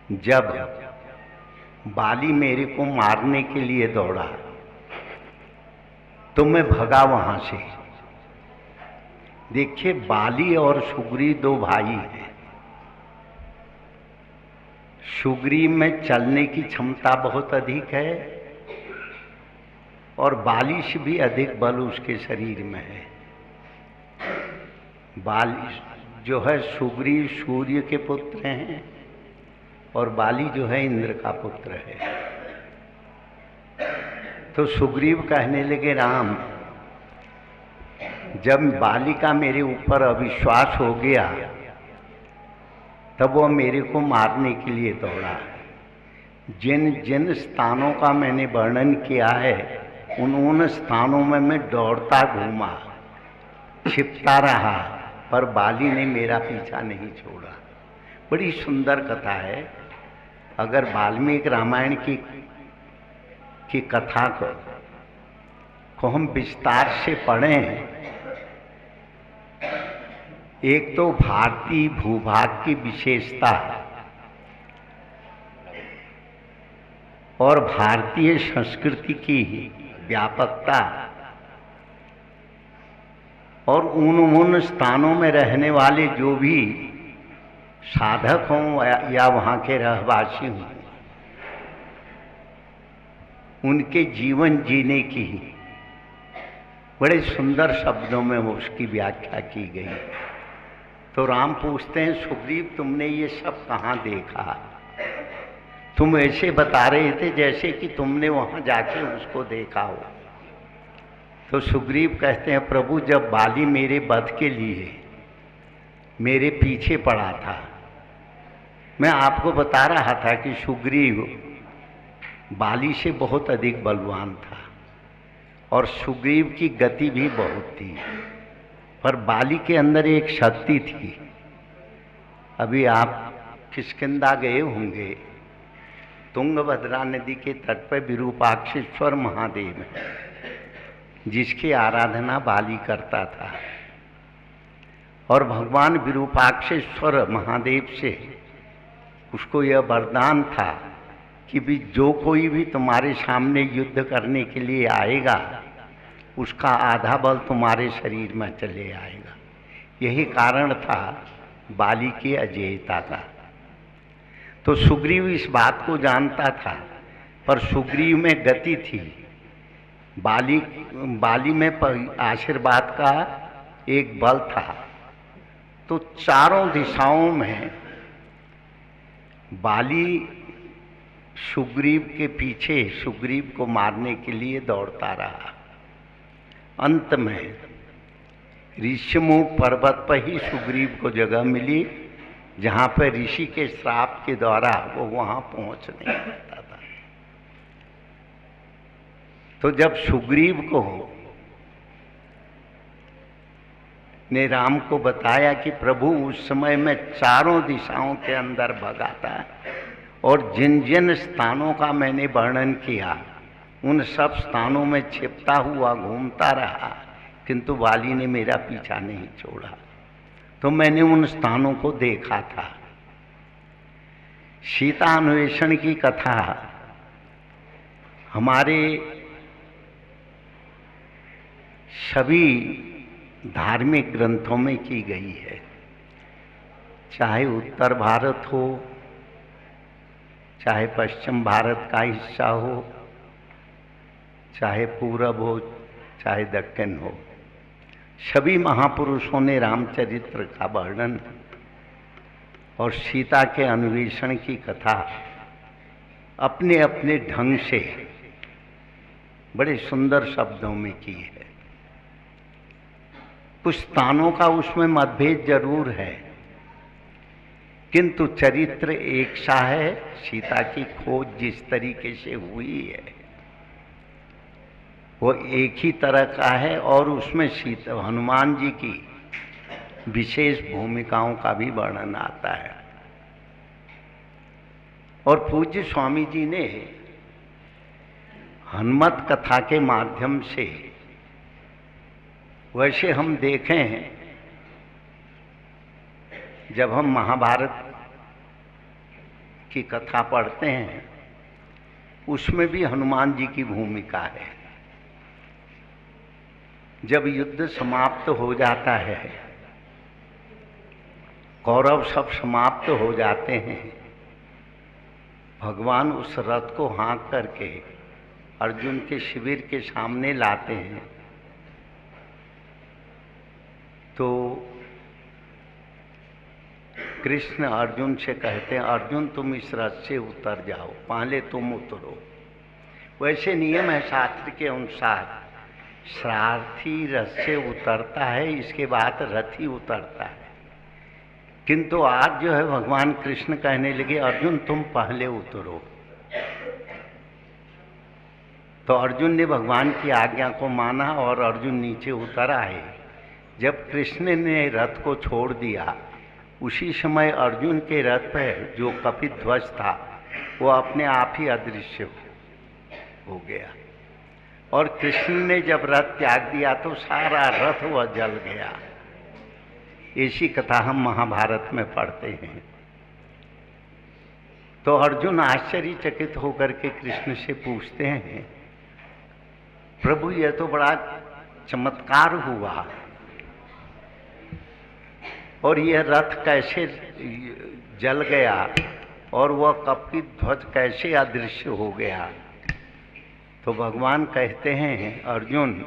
जब बाली मेरे को मारने के लिए दौड़ा तो मैं भगा वहां से। देखिए, बाली और सुग्रीव 2 भाई हैं। सुग्रीव में चलने की क्षमता बहुत अधिक है और बाली से भी अधिक बल उसके शरीर में है। बाली जो है, सुग्रीव सूर्य के पुत्र हैं और बाली जो है इंद्र का पुत्र है। तो सुग्रीव कहने लगे, राम, जब बाली का मेरे ऊपर अविश्वास हो गया तब वो मेरे को मारने के लिए दौड़ा। जिन जिन स्थानों का मैंने वर्णन किया है उन स्थानों में मैं दौड़ता घूमा, छिपता रहा, पर बाली ने मेरा पीछा नहीं छोड़ा। बड़ी सुंदर कथा है। अगर वाल्मीकि रामायण की कथा को हम विस्तार से पढ़ें, एक तो भारतीय भूभाग की विशेषता और भारतीय संस्कृति की व्यापकता और उन स्थानों में रहने वाले जो भी साधक हों या वहाँ के रहवासी हों, उनके जीवन जीने की बड़े सुंदर शब्दों में उसकी व्याख्या की गई। तो राम पूछते हैं, सुग्रीव तुमने ये सब कहाँ देखा? तुम ऐसे बता रहे थे जैसे कि तुमने वहाँ जाके उसको देखा हो। तो सुग्रीव कहते हैं, प्रभु, जब बाली मेरे वध के लिए मेरे पीछे पड़ा था, मैं आपको बता रहा था कि सुग्रीव बाली से बहुत अधिक बलवान था और सुग्रीव की गति भी बहुत थी, पर बाली के अंदर एक शक्ति थी। अभी आप किष्किंधा गए होंगे, तुंगभद्रा नदी के तट पर विरूपाक्षेश्वर महादेव है, जिसकी आराधना बाली करता था। और भगवान विरूपाक्षेश्वर महादेव से उसको यह वरदान था कि भी जो कोई भी तुम्हारे सामने युद्ध करने के लिए आएगा, उसका आधा बल तुम्हारे शरीर में चले आएगा। यही कारण था बाली की अजेयता का। तो सुग्रीव इस बात को जानता था, पर सुग्रीव में गति थी, बाली में आशीर्वाद का एक बल था। तो चारों दिशाओं में बाली सुग्रीव के पीछे सुग्रीव को मारने के लिए दौड़ता रहा। अंत में ऋषिमुख पर्वत पर ही सुग्रीव को जगह मिली, जहाँ पर ऋषि के श्राप के द्वारा वो वहाँ पहुँच नहीं पाता था। तो जब सुग्रीव को ने राम को बताया कि प्रभु, उस समय मैं चारों दिशाओं के अंदर भगा था और जिन जिन स्थानों का मैंने वर्णन किया उन सब स्थानों में छिपता हुआ घूमता रहा, किंतु वाली ने मेरा पीछा नहीं छोड़ा। तो मैंने उन स्थानों को देखा था। सीता अन्वेषण की कथा हमारे सभी धार्मिक ग्रंथों में की गई है, चाहे उत्तर भारत हो, चाहे पश्चिम भारत का हिस्सा हो, चाहे पूरब हो, चाहे दक्षिण हो। सभी महापुरुषों ने रामचरित्र का वर्णन और सीता के अन्वेषण की कथा अपने अपने ढंग से बड़े सुंदर शब्दों में की है। कुछ स्थानों का उसमें मतभेद जरूर है, किंतु चरित्र एक सा है। सीता की खोज जिस तरीके से हुई है वो एक ही तरह का है, और उसमें सीता हनुमान जी की विशेष भूमिकाओं का भी वर्णन आता है। और पूज्य स्वामी जी ने हनुमत कथा के माध्यम से, वैसे हम देखें जब हम महाभारत की कथा पढ़ते हैं उसमें भी हनुमान जी की भूमिका है। जब युद्ध समाप्त हो जाता है, कौरव सब समाप्त हो जाते हैं, भगवान उस रथ को हाँक करके अर्जुन के शिविर के सामने लाते हैं। तो कृष्ण अर्जुन से कहते हैं, अर्जुन तुम इस रथ से उतर जाओ, पहले तुम उतरो। वैसे नियम है शास्त्र के अनुसार, सारथी रथ से उतरता है, इसके बाद रथ ही उतरता है। किंतु आज जो है भगवान कृष्ण कहने लगे, अर्जुन तुम पहले उतरो। तो अर्जुन ने भगवान की आज्ञा को माना और अर्जुन नीचे उतर आए। जब कृष्ण ने रथ को छोड़ दिया, उसी समय अर्जुन के रथ पर जो कपिध्वज था वो अपने आप ही अदृश्य हो गया। और कृष्ण ने जब रथ त्याग दिया तो सारा रथ वह जल गया। ऐसी कथा हम महाभारत में पढ़ते हैं। तो अर्जुन आश्चर्यचकित होकर के कृष्ण से पूछते हैं, प्रभु यह तो बड़ा चमत्कार हुआ, और यह रथ कैसे जल गया और वह कपिध्वज कैसे अदृश्य हो गया? तो भगवान कहते हैं, अर्जुन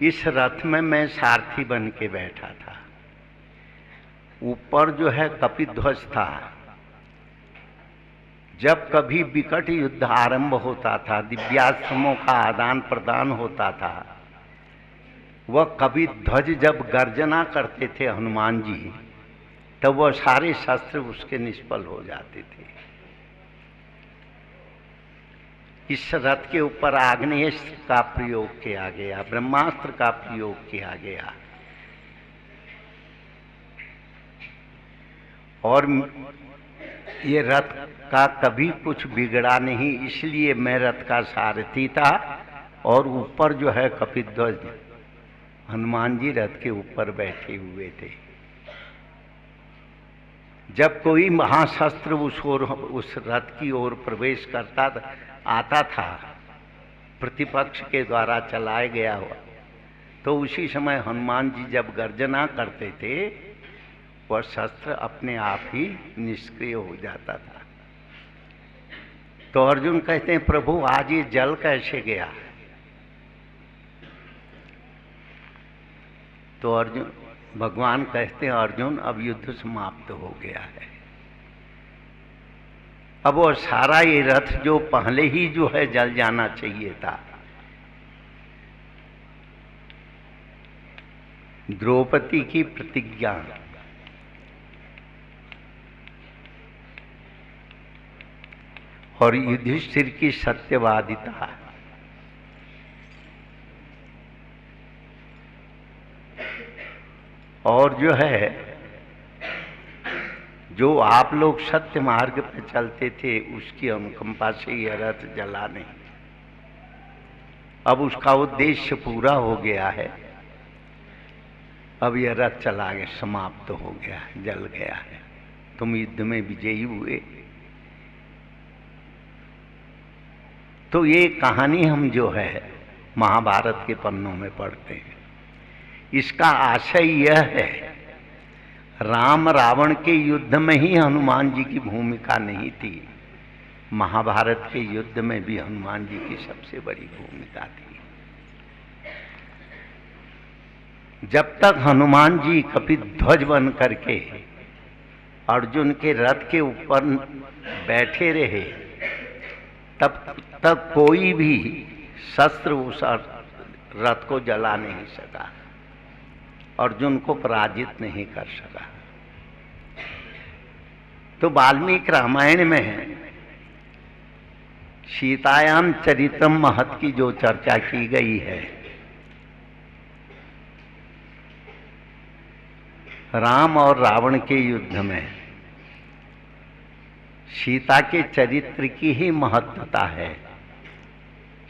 इस रथ में मैं सारथी बन के बैठा था। ऊपर जो है कपिध्वज था। जब कभी विकट युद्ध आरंभ होता था, दिव्यास्त्रों का आदान प्रदान होता था, वह कपिध्वज जब गर्जना करते थे हनुमान जी, तब वह सारे शस्त्र उसके निष्फल हो जाते थे। इस रथ के ऊपर आग्नेयास्त्र का प्रयोग किया गया, ब्रह्मास्त्र का प्रयोग किया गया, और ये रथ का कभी कुछ बिगड़ा नहीं, इसलिए मैं रथ का सारथी था। और ऊपर जो है कपिध्वज, हनुमान जी रथ के ऊपर बैठे हुए थे। जब कोई महाशस्त्र उस रथ की ओर प्रवेश करता आता था, प्रतिपक्ष के द्वारा चलाया गया हुआ, तो उसी समय हनुमान जी जब गर्जना करते थे, वह शस्त्र अपने आप ही निष्क्रिय हो जाता था। तो अर्जुन कहते हैं, प्रभु आज ये जल कैसे गया? तो अर्जुन भगवान कहते हैं, अर्जुन अब युद्ध समाप्त हो गया है। अब वो सारा ये रथ जो पहले ही जो है जल जाना चाहिए था। द्रौपदी की प्रतिज्ञा और युधिष्ठिर की सत्यवादिता, और जो है जो आप लोग सत्य मार्ग पे चलते थे उसकी अनुकंपा से यह रथ जला नहीं। अब उसका उद्देश्य पूरा हो गया है। अब यह रथ चला गया, समाप्त हो गया, जल गया है। तुम युद्ध में विजयी हुए। तो ये कहानी हम जो है महाभारत के पन्नों में पढ़ते हैं। इसका आशय यह है, राम रावण के युद्ध में ही हनुमान जी की भूमिका नहीं थी, महाभारत के युद्ध में भी हनुमान जी की सबसे बड़ी भूमिका थी। जब तक हनुमान जी कपिध्वज बन करके अर्जुन के रथ के ऊपर बैठे रहे, तब तक कोई भी शस्त्र उस रथ को जला नहीं सका, अर्जुन को पराजित नहीं कर सका। तो वाल्मीकि रामायण में सीतायाम चरितम महत की जो चर्चा की गई है, राम और रावण के युद्ध में सीता के चरित्र की ही महत्वता है।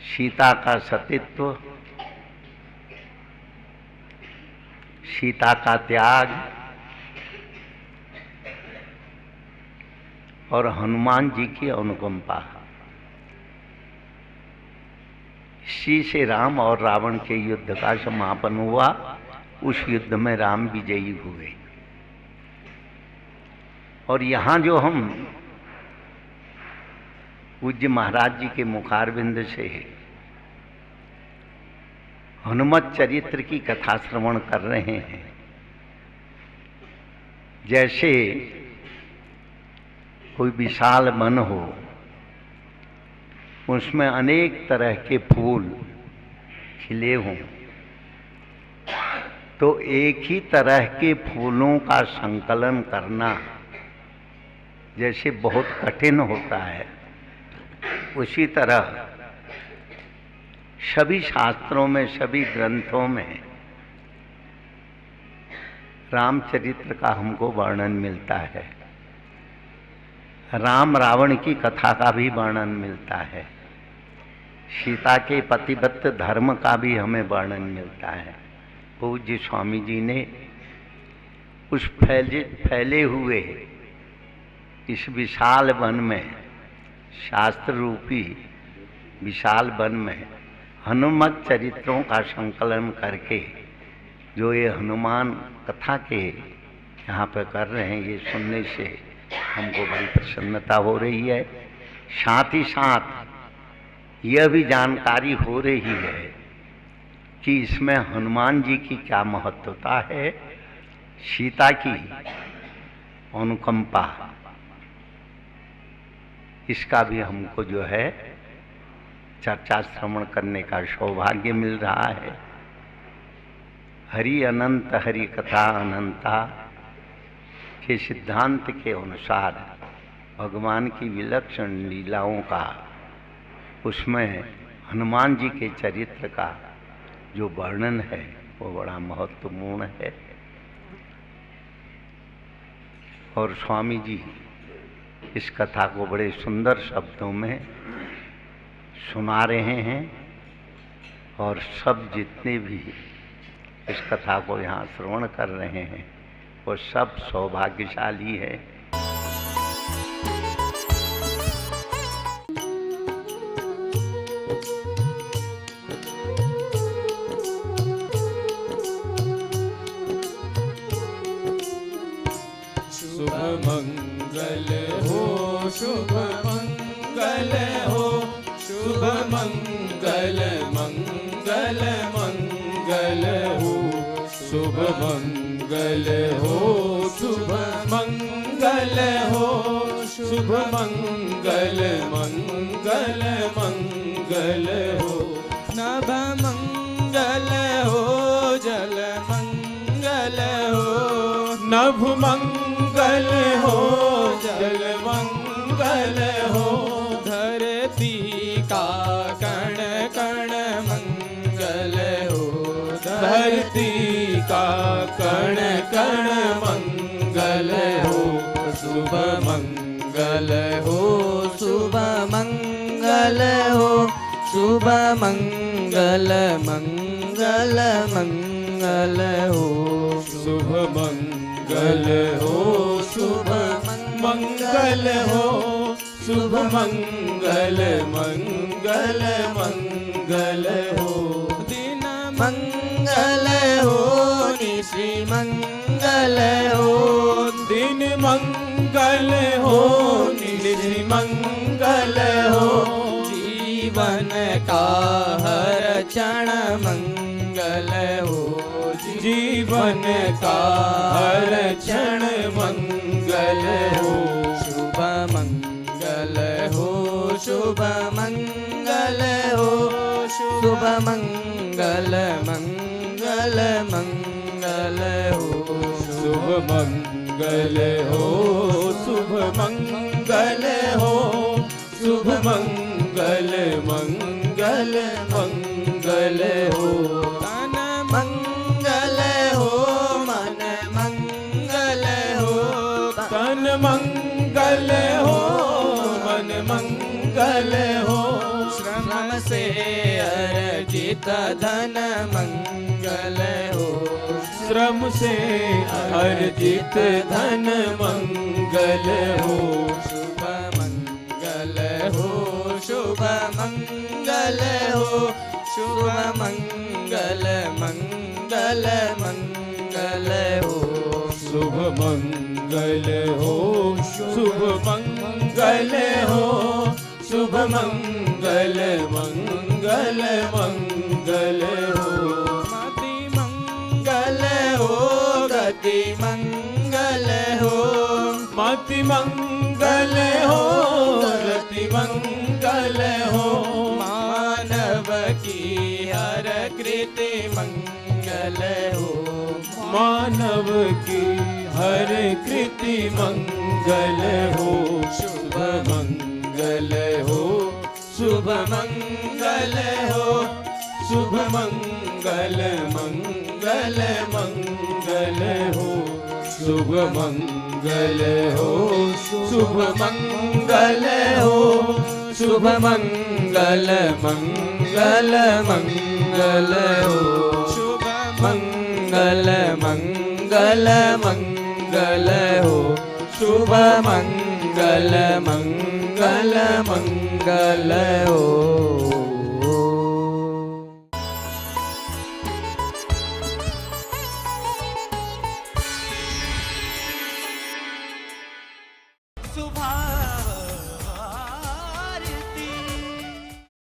सीता का सतीत्व, सीता का त्याग और हनुमान जी की अनुकंपा, इसी से राम और रावण के युद्ध का समापन हुआ। उस युद्ध में राम विजयी हुए। और यहाँ जो हम पूज्य महाराज जी के मुखारविंद से हनुमत चरित्र की कथा श्रवण कर रहे हैं, जैसे कोई विशाल वन हो, उसमें अनेक तरह के फूल खिले हों, तो एक ही तरह के फूलों का संकलन करना जैसे बहुत कठिन होता है, उसी तरह सभी शास्त्रों में, सभी ग्रंथों में रामचरित्र का हमको वर्णन मिलता है। राम रावण की कथा का भी वर्णन मिलता है। सीता के पतिव्रत धर्म का भी हमें वर्णन मिलता है। पूज्य स्वामी जी ने उस फैले हुए इस विशाल वन में, शास्त्र रूपी विशाल वन में हनुमत चरित्रों का संकलन करके जो ये हनुमान कथा के यहाँ पे कर रहे हैं, ये सुनने से हमको बड़ी प्रसन्नता हो रही है। साथ ही साथ यह भी जानकारी हो रही है कि इसमें हनुमान जी की क्या महत्वता है, सीता की अनुकंपा, इसका भी हमको जो है चर्चा श्रवण करने का सौभाग्य मिल रहा है। हरि अनंत हरि कथा अनंता के सिद्धांत के अनुसार भगवान की विलक्षण लीलाओं का, उसमें हनुमान जी के चरित्र का जो वर्णन है वो बड़ा महत्वपूर्ण है। और स्वामी जी इस कथा को बड़े सुंदर शब्दों में सुना रहे हैं, और सब जितने भी इस कथा को यहाँ श्रवण कर रहे हैं वो सब सौभाग्यशाली है। शुभ मंगल हो, शुभ मंगल हो, शुभ मंगल मंगल मंगल हो, शुभ मंगल हो, शुभ मंगल हो, शुभ मंगल मंगल मंगल हो, नभ मंगल हो, जल मंगल हो, नभ मंगल हो, जल मंगल हो, धरती का कण कण मंगल हो, धरती का कण कण मंगल हो, शुभ मंगल हो शुभ मंगल मंगल मंगल हो शुभ मंगल हो शुभ मंगल हो शुभ मंगल मंगल मंगल हो दिन मंगल हो निशि मंगल हो दिन मंगल हो निशि मंगल हो जीवन का हर क्षण मंगल हो जीवन का हर क्षण मंगल हो शुभ मंगल हो शुभ मंगल हो शुभ मंगल मंगल मंगल हो शुभ मंगल हो शुभ मंगल हो शुभ मंगल मंगल मंगल हो तन मंगल हो मन मंगल हो तन मंगल हो मन मंगल हो श्रम से अर्जित धन मंगल हो श्रम से अर्जित धन मंगल हो शुभ मंगल हो शुभ मंगल हो शुभ मंगल मंगल मंगल हो शुभ मंगल हो शुभ मंगल हो शुभ मंगल मंगल मंगल हो मति मंगल हो गति मंगल हो मति मंगल हो गति मंगल हो मानव की हर कृति मंगल हो मानव की हर कृति मंगल हो शुभ मंगल हो शुभ मंगल हो शुभ मंगल मंगल मंगल हो शुभ मंगल हो शुभ मंगल हो शुभ मंगल मंगल मंगल हो शुभ मंगल मंगल मंगल हो शुभ मंगल मंगल मंगल हो सुभा